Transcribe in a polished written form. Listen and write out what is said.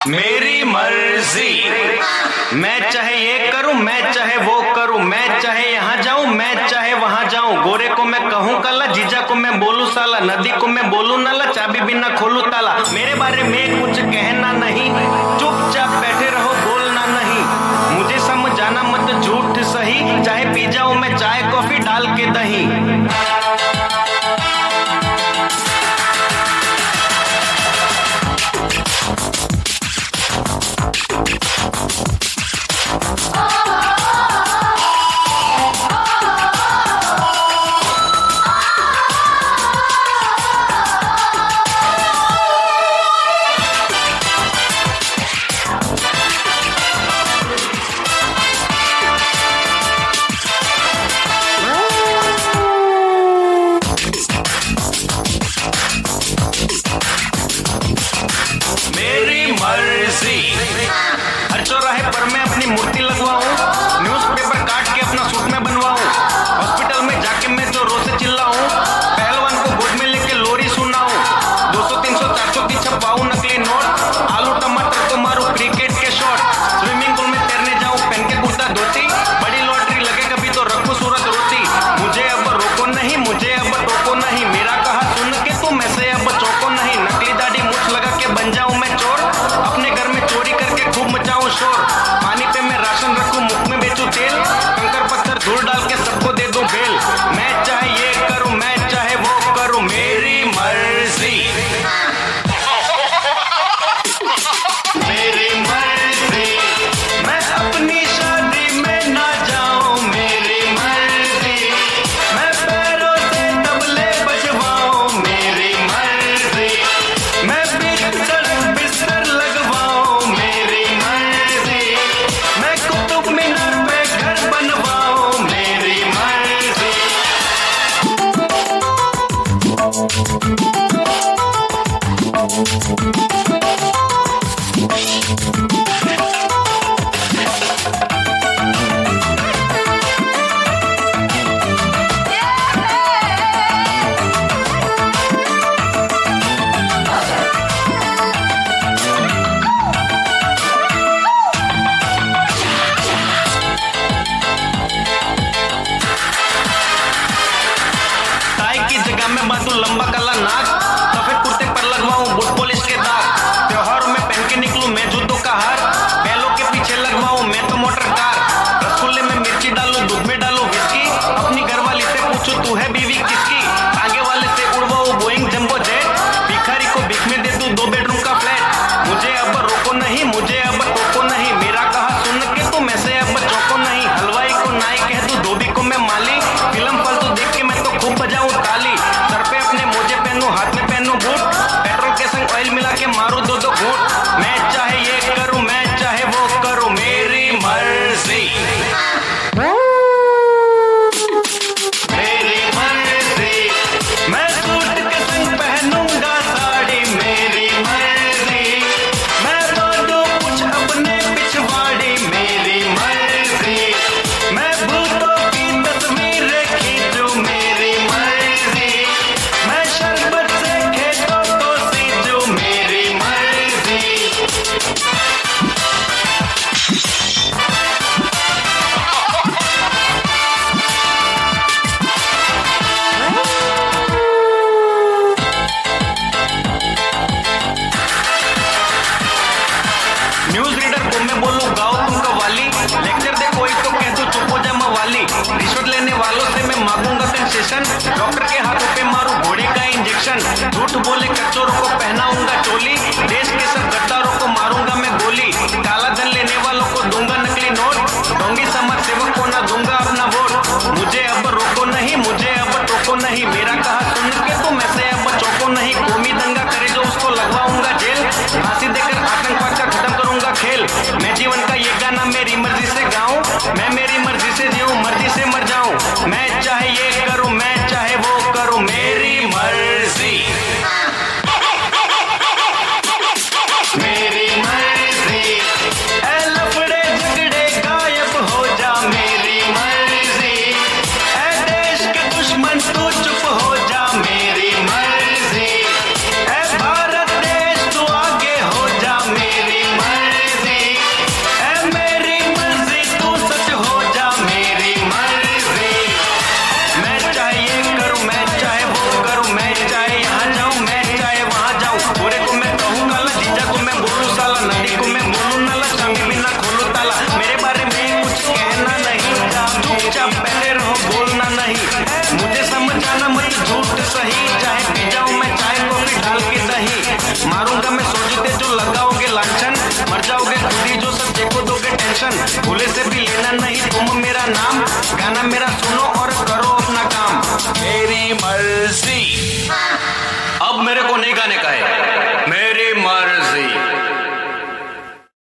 मेरी मर्जी, मैं चाहे ये करूं, मैं चाहे वो करूं, मैं चाहे यहाँ जाऊं, मैं चाहे वहां जाऊं। गोरे को मैं कहूं काला, जीजा को मैं बोलूं साला, नदी को मैं बोलूं नाला, चाबी बिना खोलूं ताला। मेरे बारे में कुछ कहना नहीं, चुपचाप बैठे रहो, बोलना नहीं। मुझे समझाना मत झूठ सही, चाहे पी जाऊं मैं चाय कॉफी डाल के दही। मेरी मर्जी, हर चौराहे पर मैं अपनी मूर्ति लगवाऊं, न्यूज़पेपर काट के अपना सूट में बनवाऊं, हॉस्पिटल में जाके मैं जोरों से चिल्लाऊं, पहलवान को गोद में लेके लोरी सुनाऊं, 200 300 400 की छपवाऊं नकली नोट, आलू टमाटर को मारूं क्रिकेट के शॉट, स्विमिंग पूल में तैरने जाऊं पहन के कुर्ता धोती, बड़ी लॉटरी लगे कभी तो रखूं सूरत रोटी। मुझे अब रोको नहीं, मुझे अब टोको नहीं, मेरा कहा सुन के तुम ऐसे अब चौको नहीं। नकली दाढ़ी मूछ लगा के बन जाऊं मैं चोर, अपने घर में चोरी करके खूब मचाऊं शोर, पानी पे मैं राशन रखूं, मुख में बेचूं तेल, कंकर पत्थर धूल डाल के सबको दे दूं बेल। मैं चाहे ये करूं, मैं चाहे वो करूं, मेरी मर्जी। मेरी मर्जी, मैं अपनी शादी में ना जाऊं, मेरी मर्जी, मैं पैरों से तबले बजवाऊं, मेरी मर्जी, मैं बिस्तर लगवाऊं, मेरी मर्जी, मैं कुतुब मीनार पे घर बनवाऊं, मेरी मर्जी। टाई की जगह में बांधूं लंबा काला नाक, सफेद कुर्ते पर लगवाऊं बूट पॉलिश के दाग, त्योहारों में पहन के निकलूं मैं जूतों का हार, बैलों के पीछे लगवाऊं मैं तो मोटर कार, रसगुल्ले में मिर्ची डालूं दूध में डालूं विस्की, अपनी घरवाली से पूछूं तू है बीवी किसकी, आगे वाले से उड़वाऊं बोइंग जंबो जेट, भिखारी को भीख में दे दूं 2 बेडरूम का फ्लैट। मुझे अब रोको नहीं, मुझे अब टोको नहीं, मेरा कहा सुन के तुम ऐसे अब चौको नहीं। हलवाई को नाई कह दूं, धोबी को मैं माली, फिल्म फालतू देख के मैं तो खूब बजाऊं ताली, सर पे अपने मोजे पहनूं, हाथ में पहनूं बूट, पेट्रोल के संग ऑयल मिला के मारूं 2-2 घूंट। मैं चाहे ये करूं, मैं चाहे वो करूं, मेरी मर्जी। मेरी मर्जी, मैं सूट के संग पहनूंगा साड़ी, मेरी मर्जी, मैं बांधूं कुछ अपने पिछवाड़ी, मेरी मर्जी, मैं भूतों की तस्वीरें खींचूं, मेरी मर्जी, मैं शरबत से खेतों को सींचूं, मेरी मर्जी। न्यूज रीडर को मैं बोलूं गाओ तुम कव्वाली, लेक्चर दे कोई तो कह दो चुप हो जा मवाली, रिश्वत लेने वालों से मैं मांगूंगा कंसेशन, डॉक्टर के हाथों पे मारूं घोड़ी का इंजेक्शन, झूठ बोले कचोरों को पहनाऊंगा चोली, देश के सब गद्दारों को मारूंगा मैं गोली, काला धन लेने वालों को दूंगा नकली नोट, ढोंगी समाज सेवक को ना दूंगा अपना वोट। मुझे अब रोको नहीं, मुझे अब टोको नहीं, मेरा कहा सुन के तुम ऐसे अब चौको नहीं। कौमी दंगा करे जो उसको लगवाऊंगा जेल, फांसी देकर आतंकवाद का खत्म करूंगा खेल। मैं जीवन का ये गाना मेरी मर्जी से गाऊं, मैं मेरी मर्जी से जीऊं, मर्जी से मर जाऊं। मैं चाहे ये करूं, मैं चाहे वो करूं, मेरी मर्जी। मुझे समझाना मत झूठ सही, चाहे पी जाऊं मैं चाय कॉफी डाल के दही। मारूंगा मैं सोचते जो लगाओगे लांछन, मर जाओगे खुद ही जो सब देखो दोगे टेंशन। भूले से भी लेना नहीं तुम मेरा नाम, गाना मेरा सुनो और करो अपना काम। मेरी मर्जी। अब मेरे को नहीं गाने का है।